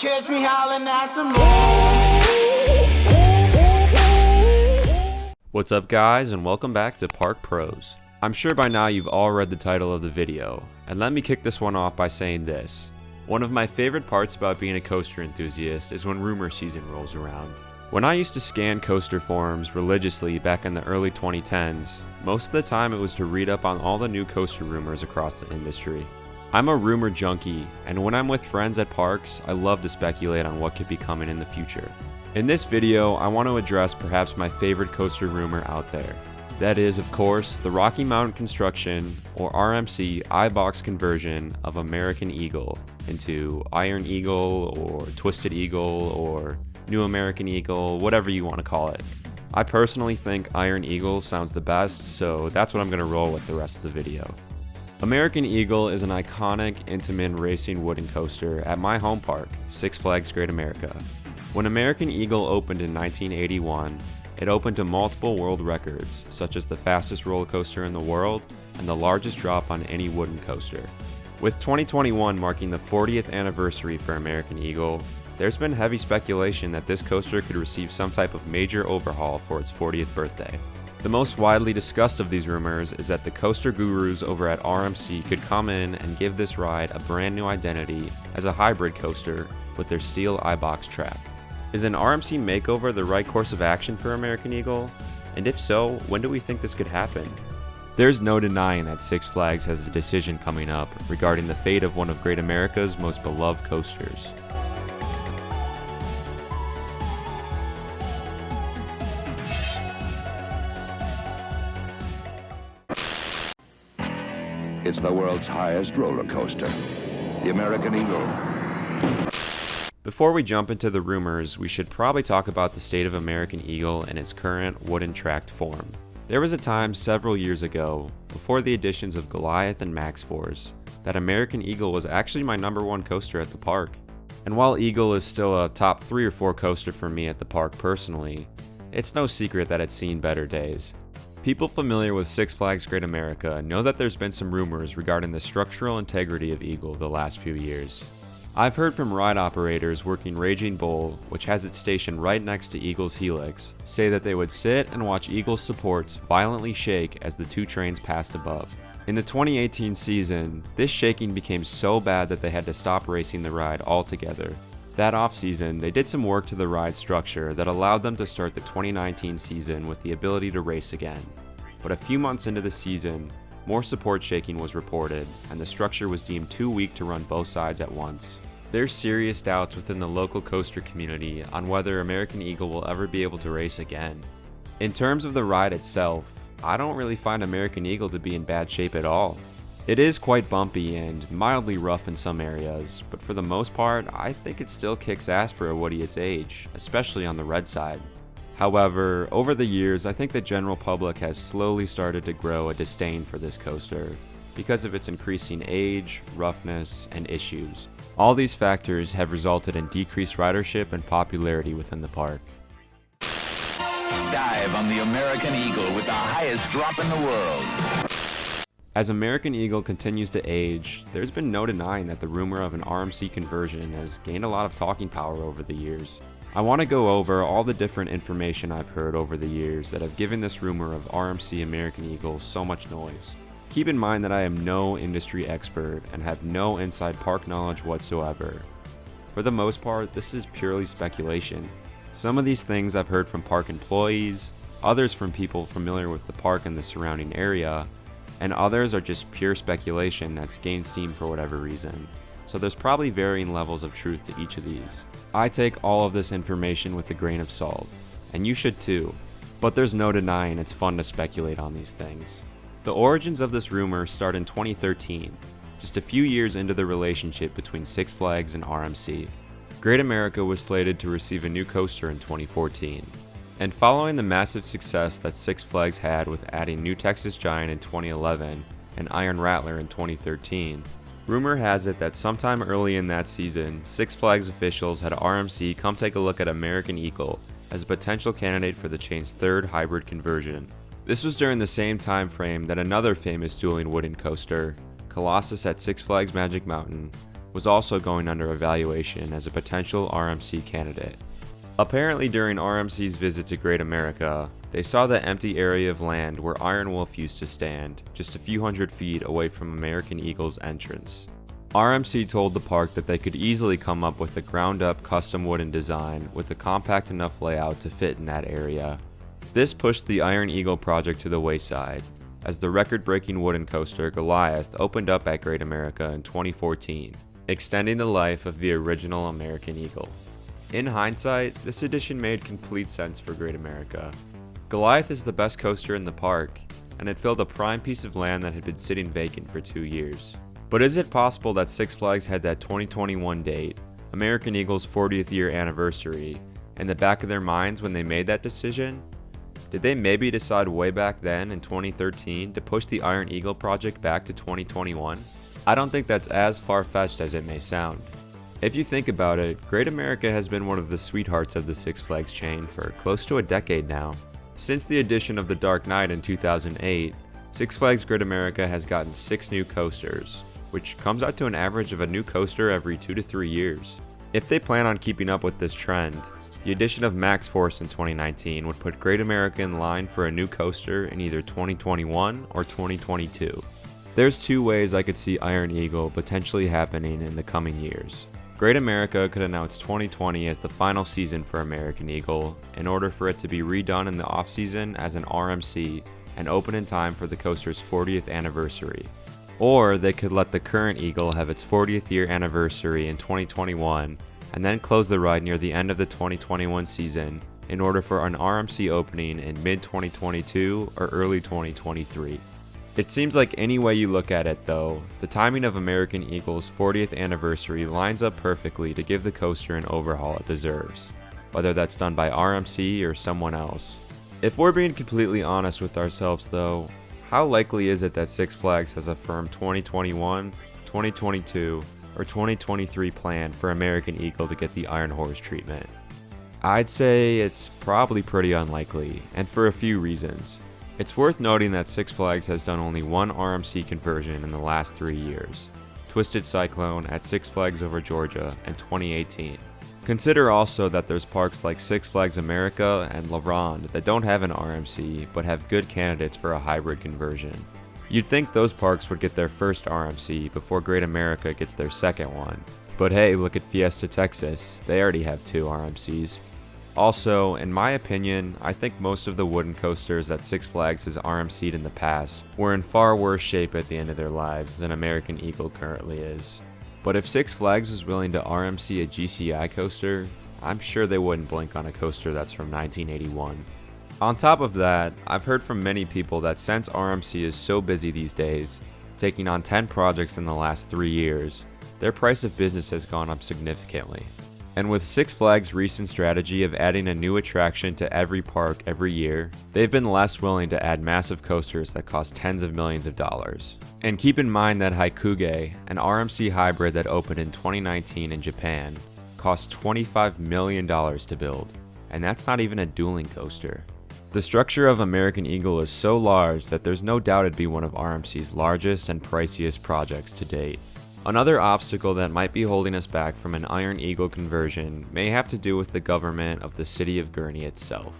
catch me howling at the moon. What's up guys, and welcome back to Park Pros. I'm sure by now you've all read the title of the video, and let me kick this one off by saying this. One of my favorite parts about being a coaster enthusiast is when rumor season rolls around. When I used to scan coaster forums religiously back in the early 2010s, most of the time it was to read up on all the new coaster rumors across the industry. I'm a rumor junkie, and when I'm with friends at parks, I love to speculate on what could be coming in the future. In this video, I want to address perhaps my favorite coaster rumor out there. That is, of course, the Rocky Mountain Construction, or RMC, iBox conversion of American Eagle into Iron Eagle, or Twisted Eagle, or New American Eagle, whatever you want to call it. I personally think Iron Eagle sounds the best, so that's what I'm going to roll with the rest of the video. American Eagle is an iconic Intamin racing wooden coaster at my home park, Six Flags Great America. When American Eagle opened in 1981, it opened to multiple world records, such as the fastest roller coaster in the world and the largest drop on any wooden coaster. With 2021 marking the 40th anniversary for American Eagle, there's been heavy speculation that this coaster could receive some type of major overhaul for its 40th birthday. The most widely discussed of these rumors is that the coaster gurus over at RMC could come in and give this ride a brand new identity as a hybrid coaster with their steel iBox track. Is an RMC makeover the right course of action for American Eagle? And if so, when do we think this could happen? There's no denying that Six Flags has a decision coming up regarding the fate of one of Great America's most beloved coasters. It's the world's highest roller coaster, the American Eagle. Before we jump into the rumors, we should probably talk about the state of American Eagle in its current wooden tracked form. There was a time several years ago, before the additions of Goliath and Max Force, that American Eagle was actually my #1 coaster at the park. And while Eagle is still a top 3 or 4 coaster for me at the park personally, it's no secret that it's seen better days. People familiar with Six Flags Great America know that there's been some rumors regarding the structural integrity of Eagle the last few years. I've heard from ride operators working Raging Bull, which has its station right next to Eagle's helix, say that they would sit and watch Eagle's supports violently shake as the two trains passed above. In the 2018 season, this shaking became so bad that they had to stop racing the ride altogether. That off-season, they did some work to the ride structure that allowed them to start the 2019 season with the ability to race again. But a few months into the season, more support shaking was reported, and the structure was deemed too weak to run both sides at once. There's serious doubts within the local coaster community on whether American Eagle will ever be able to race again. In terms of the ride itself, I don't really find American Eagle to be in bad shape at all. It is quite bumpy and mildly rough in some areas, but for the most part, I think it still kicks ass for a Woody its age, especially on the red side. However, over the years, I think the general public has slowly started to grow a disdain for this coaster because of its increasing age, roughness, and issues. All these factors have resulted in decreased ridership and popularity within the park. Dive on the American Eagle with the highest drop in the world. As American Eagle continues to age, there's been no denying that the rumor of an RMC conversion has gained a lot of talking power over the years. I want to go over all the different information I've heard over the years that have given this rumor of RMC American Eagle so much noise. Keep in mind that I am no industry expert and have no inside park knowledge whatsoever. For the most part, this is purely speculation. Some of these things I've heard from park employees, others from people familiar with the park and the surrounding area, and others are just pure speculation that's gained steam for whatever reason. So there's probably varying levels of truth to each of these. I take all of this information with a grain of salt, and you should too, but there's no denying it's fun to speculate on these things. The origins of this rumor start in 2013, just a few years into the relationship between Six Flags and RMC. Great America was slated to receive a new coaster in 2014. And following the massive success that Six Flags had with adding New Texas Giant in 2011 and Iron Rattler in 2013, rumor has it that sometime early in that season, Six Flags officials had RMC come take a look at American Eagle as a potential candidate for the chain's third hybrid conversion. This was during the same time frame that another famous dueling wooden coaster, Colossus at Six Flags Magic Mountain, was also going under evaluation as a potential RMC candidate. Apparently during RMC's visit to Great America, they saw the empty area of land where Iron Wolf used to stand, just a few hundred feet away from American Eagle's entrance. RMC told the park that they could easily come up with a ground-up custom wooden design with a compact enough layout to fit in that area. This pushed the Iron Eagle project to the wayside, as the record-breaking wooden coaster Goliath opened up at Great America in 2014, extending the life of the original American Eagle. In hindsight, this addition made complete sense for Great America. Goliath is the best coaster in the park, and it filled a prime piece of land that had been sitting vacant for 2 years. But is it possible that Six Flags had that 2021 date, American Eagle's 40th year anniversary, in the back of their minds when they made that decision? Did they maybe decide way back then in 2013 to push the Iron Eagle project back to 2021? I don't think that's as far-fetched as it may sound. If you think about it, Great America has been one of the sweethearts of the Six Flags chain for close to a decade now. Since the addition of the Dark Knight in 2008, Six Flags Great America has gotten 6 new coasters, which comes out to an average of a new coaster every 2 to 3 years. If they plan on keeping up with this trend, the addition of Max Force in 2019 would put Great America in line for a new coaster in either 2021 or 2022. There's 2 ways I could see Iron Eagle potentially happening in the coming years. Great America could announce 2020 as the final season for American Eagle in order for it to be redone in the off-season as an RMC and open in time for the coaster's 40th anniversary. Or they could let the current Eagle have its 40th year anniversary in 2021 and then close the ride near the end of the 2021 season in order for an RMC opening in mid-2022 or early 2023. It seems like any way you look at it though, the timing of American Eagle's 40th anniversary lines up perfectly to give the coaster an overhaul it deserves, whether that's done by RMC or someone else. If we're being completely honest with ourselves though, how likely is it that Six Flags has a firm 2021, 2022, or 2023 plan for American Eagle to get the Iron Horse treatment? I'd say it's probably pretty unlikely, and for a few reasons. It's worth noting that Six Flags has done only one RMC conversion in the last 3 years, Twisted Cyclone at Six Flags Over Georgia in 2018. Consider also that there's parks like Six Flags America and La Ronde that don't have an RMC but have good candidates for a hybrid conversion. You'd think those parks would get their first RMC before Great America gets their second one. But hey, look at Fiesta Texas, they already have 2 RMCs. Also, in my opinion, I think most of the wooden coasters that Six Flags has RMC'd in the past were in far worse shape at the end of their lives than American Eagle currently is. But if Six Flags was willing to RMC a GCI coaster, I'm sure they wouldn't blink on a coaster that's from 1981. On top of that, I've heard from many people that since RMC is so busy these days, taking on 10 projects in the last 3 years, their price of business has gone up significantly. And with Six Flags' recent strategy of adding a new attraction to every park every year, they've been less willing to add massive coasters that cost tens of millions of dollars. And keep in mind that Haikuge, an RMC hybrid that opened in 2019 in Japan, cost $25 million to build, and that's not even a dueling coaster. The structure of American Eagle is so large that there's no doubt it'd be one of RMC's largest and priciest projects to date. Another obstacle that might be holding us back from an Iron Eagle conversion may have to do with the government of the city of Gurnee itself.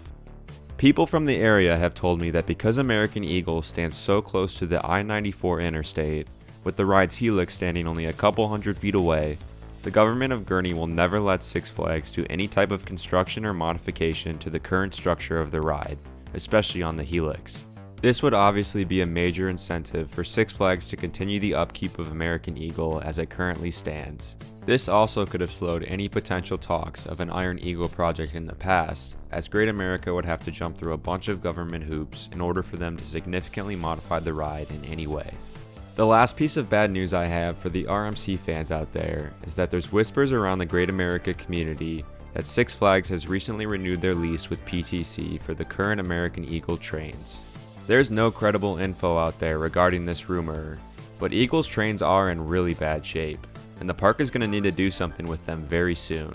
People from the area have told me that because American Eagle stands so close to the I-94 interstate, with the ride's helix standing only a couple hundred feet away, the government of Gurnee will never let Six Flags do any type of construction or modification to the current structure of the ride, especially on the helix. This would obviously be a major incentive for Six Flags to continue the upkeep of American Eagle as it currently stands. This also could have slowed any potential talks of an Iron Eagle project in the past, as Great America would have to jump through a bunch of government hoops in order for them to significantly modify the ride in any way. The last piece of bad news I have for the RMC fans out there is that there's whispers around the Great America community that Six Flags has recently renewed their lease with PTC for the current American Eagle trains. There's no credible info out there regarding this rumor, but Eagle's trains are in really bad shape, and the park is going to need to do something with them very soon.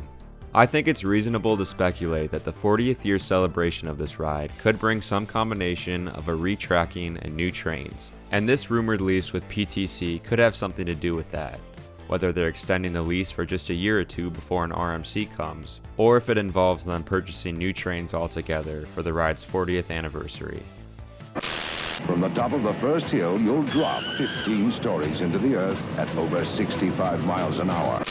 I think it's reasonable to speculate that the 40th year celebration of this ride could bring some combination of a retracking and new trains, and this rumored lease with PTC could have something to do with that. whether they're extending the lease for just a year or two before an RMC comes, or if it involves them purchasing new trains altogether for the ride's 40th anniversary. From the top of the first hill, you'll drop 15 stories into the earth at over 65 miles an hour.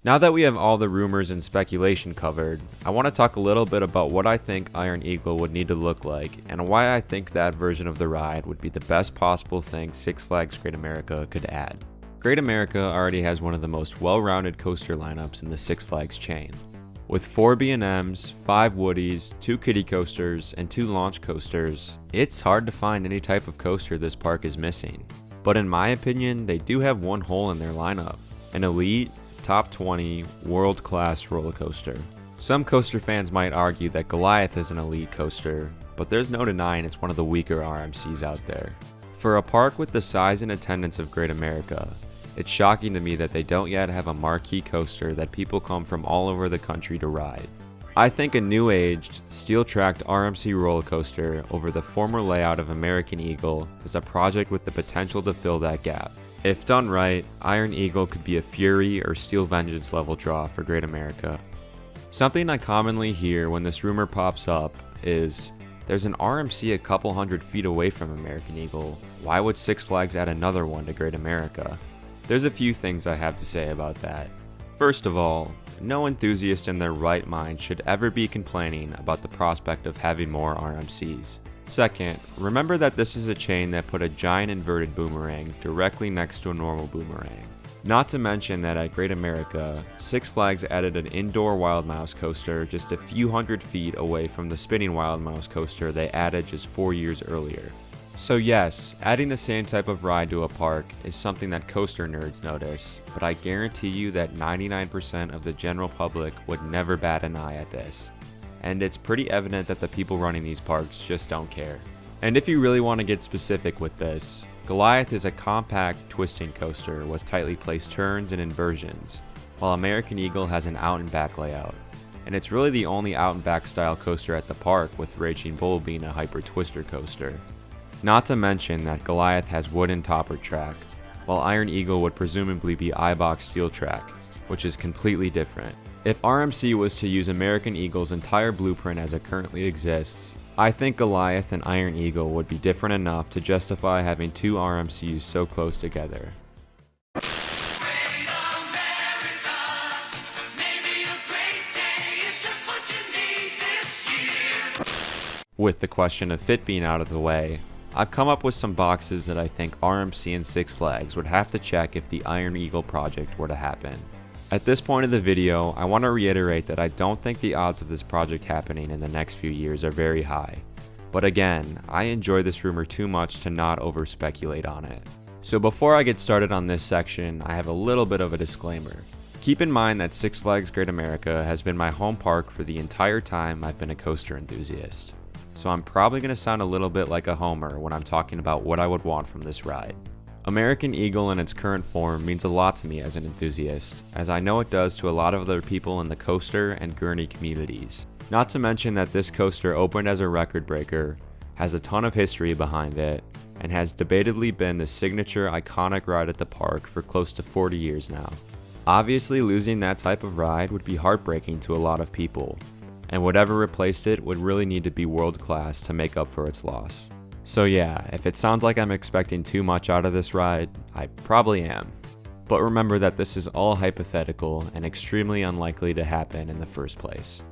Now that we have all the rumors and speculation covered, I want to talk a little bit about what I think Iron Eagle would need to look like and why I think that version of the ride would be the best possible thing Six Flags Great America could add. Great America already has one of the most well-rounded coaster lineups in the Six Flags chain. With 4 B&Ms, 5 Woodies, 2 kiddie coasters, and 2 launch coasters, it's hard to find any type of coaster this park is missing. But in my opinion, they do have one hole in their lineup: an elite, top 20, world-class roller coaster. Some coaster fans might argue that Goliath is an elite coaster, but there's no denying it's one of the weaker RMCs out there. For a park with the size and attendance of Great America, it's shocking to me that they don't yet have a marquee coaster that people come from all over the country to ride. I think a new-aged, steel-tracked RMC roller coaster over the former layout of American Eagle is a project with the potential to fill that gap. If done right, Iron Eagle could be a Fury or Steel Vengeance level draw for Great America. Something I commonly hear when this rumor pops up is, there's an RMC a couple hundred feet away from American Eagle, why would Six Flags add another one to Great America? There's a few things I have to say about that. First of all, no enthusiast in their right mind should ever be complaining about the prospect of having more RMCs. Second, remember that this is a chain that put a giant inverted boomerang directly next to a normal boomerang. Not to mention that at Great America, Six Flags added an indoor Wild Mouse coaster just a few hundred feet away from the spinning Wild Mouse coaster they added just 4 years earlier. So yes, adding the same type of ride to a park is something that coaster nerds notice, but I guarantee you that 99% of the general public would never bat an eye at this. And it's pretty evident that the people running these parks just don't care. And if you really want to get specific with this, Goliath is a compact twisting coaster with tightly placed turns and inversions, while American Eagle has an out and back layout. And it's really the only out and back style coaster at the park, with Raging Bull being a hyper twister coaster. Not to mention that Goliath has wooden topper track, while Iron Eagle would presumably be I-box steel track, which is completely different. If RMC was to use American Eagle's entire blueprint as it currently exists, I think Goliath and Iron Eagle would be different enough to justify having 2 RMCs so close together. With the question of fit being out of the way, I've come up with some boxes that I think RMC and Six Flags would have to check if the Iron Eagle project were to happen. At this point of the video, I want to reiterate that I don't think the odds of this project happening in the next few years are very high. But again, I enjoy this rumor too much to not over speculate on it. So before I get started on this section, I have a little bit of a disclaimer. Keep in mind that Six Flags Great America has been my home park for the entire time I've been a coaster enthusiast. So I'm probably going to sound a little bit like a homer when I'm talking about what I would want from this ride. American Eagle in its current form means a lot to me as an enthusiast, as I know it does to a lot of other people in the coaster and gurney communities. Not to mention that this coaster opened as a record breaker, has a ton of history behind it, and has debatably been the signature iconic ride at the park for close to 40 years now. Obviously, losing that type of ride would be heartbreaking to a lot of people, and whatever replaced it would really need to be world class to make up for its loss. So yeah, if it sounds like I'm expecting too much out of this ride, I probably am. But remember that this is all hypothetical and extremely unlikely to happen in the first place.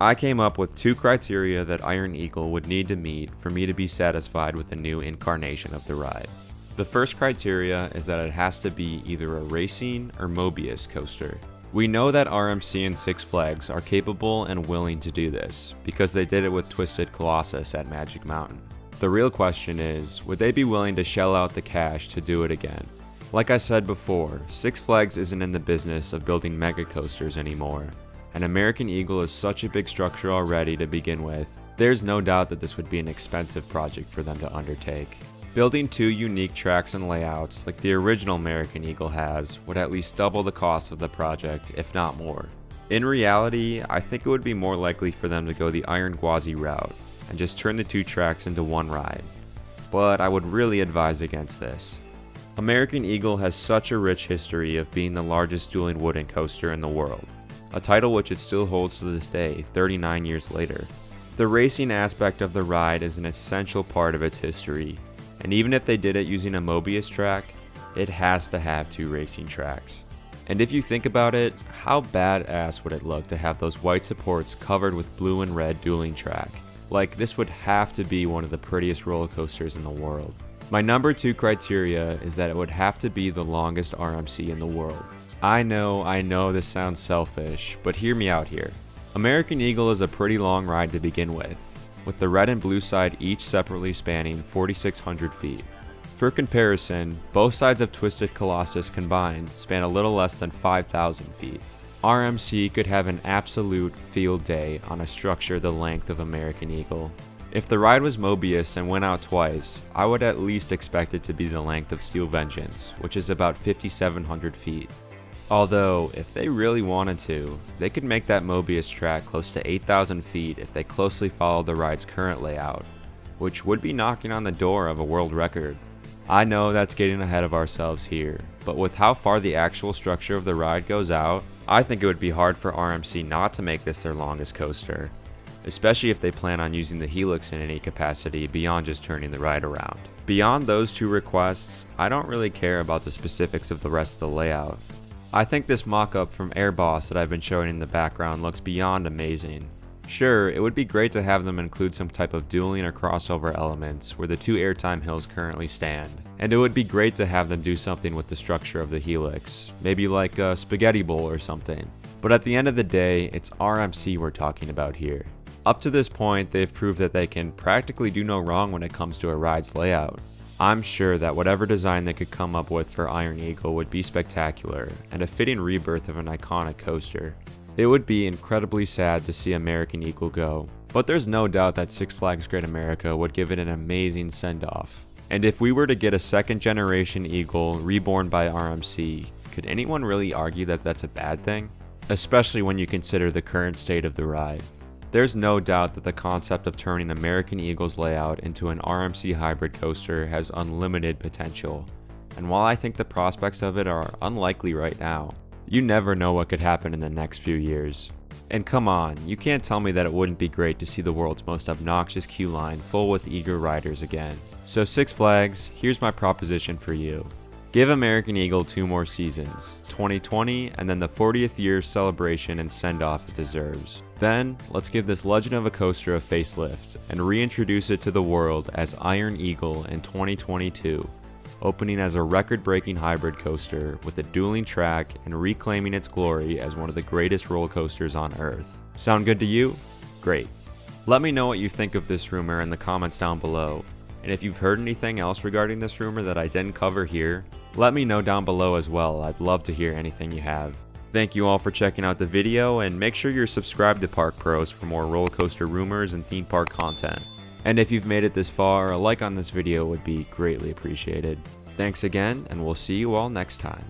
I came up with 2 criteria that Iron Eagle would need to meet for me to be satisfied with the new incarnation of the ride. The first criteria is that it has to be either a racing or Mobius coaster. We know that RMC and Six Flags are capable and willing to do this, because they did it with Twisted Colossus at Magic Mountain. The real question is, would they be willing to shell out the cash to do it again? Like I said before, Six Flags isn't in the business of building mega coasters anymore, and American Eagle is such a big structure already to begin with, there's no doubt that this would be an expensive project for them to undertake. Building 2 unique tracks and layouts like the original American Eagle has would at least double the cost of the project, if not more. In reality, I think it would be more likely for them to go the Iron Gwazi route and just turn the 2 tracks into one ride, but I would really advise against this. American Eagle has such a rich history of being the largest dueling wooden coaster in the world, a title which it still holds to this day, 39 years later. The racing aspect of the ride is an essential part of its history, and even if they did it using a Mobius track, it has to have 2 racing tracks. And if you think about it, how badass would it look to have those white supports covered with blue and red dueling track? Like, this would have to be one of the prettiest roller coasters in the world. My number 2 criteria is that it would have to be the longest RMC in the world. I know this sounds selfish, but hear me out here. American Eagle is a pretty long ride to begin with the red and blue side each separately spanning 4,600 feet. For comparison, both sides of Twisted Colossus combined span a little less than 5,000 feet. RMC could have an absolute field day on a structure the length of American Eagle. If the ride was Mobius and went out twice, I would at least expect it to be the length of Steel Vengeance, which is about 5,700 feet. Although, if they really wanted to, they could make that Mobius track close to 8,000 feet if they closely followed the ride's current layout, which would be knocking on the door of a world record. I know that's getting ahead of ourselves here, but with how far the actual structure of the ride goes out, I think it would be hard for RMC not to make this their longest coaster, especially if they plan on using the helix in any capacity beyond just turning the ride around. Beyond those 2 requests, I don't really care about the specifics of the rest of the layout. I think this mock-up from Airboss that I've been showing in the background looks beyond amazing. Sure, it would be great to have them include some type of dueling or crossover elements where the 2 airtime hills currently stand, and it would be great to have them do something with the structure of the helix, maybe like a spaghetti bowl or something. But at the end of the day, it's RMC we're talking about here. Up to this point, they've proved that they can practically do no wrong when it comes to a ride's layout. I'm sure that whatever design they could come up with for Iron Eagle would be spectacular and a fitting rebirth of an iconic coaster. It would be incredibly sad to see American Eagle go, but there's no doubt that Six Flags Great America would give it an amazing send-off. And if we were to get a second generation Eagle reborn by RMC, could anyone really argue that that's a bad thing? Especially when you consider the current state of the ride. There's no doubt that the concept of turning American Eagle's layout into an RMC hybrid coaster has unlimited potential, and while I think the prospects of it are unlikely right now, you never know what could happen in the next few years. And come on, you can't tell me that it wouldn't be great to see the world's most obnoxious queue line full with eager riders again. So Six Flags, here's my proposition for you. Give American Eagle 2 more seasons, 2020 and then the 40th year celebration and send-off it deserves. Then, let's give this legend of a coaster a facelift and reintroduce it to the world as Iron Eagle in 2022, opening as a record-breaking hybrid coaster with a dueling track and reclaiming its glory as one of the greatest roller coasters on Earth. Sound good to you? Great. Let me know what you think of this rumor in the comments down below, and if you've heard anything else regarding this rumor that I didn't cover here, let me know down below as well. I'd love to hear anything you have. Thank you all for checking out the video, and make sure you're subscribed to Park Pros for more roller coaster rumors and theme park content. And if you've made it this far, a like on this video would be greatly appreciated. Thanks again, and we'll see you all next time.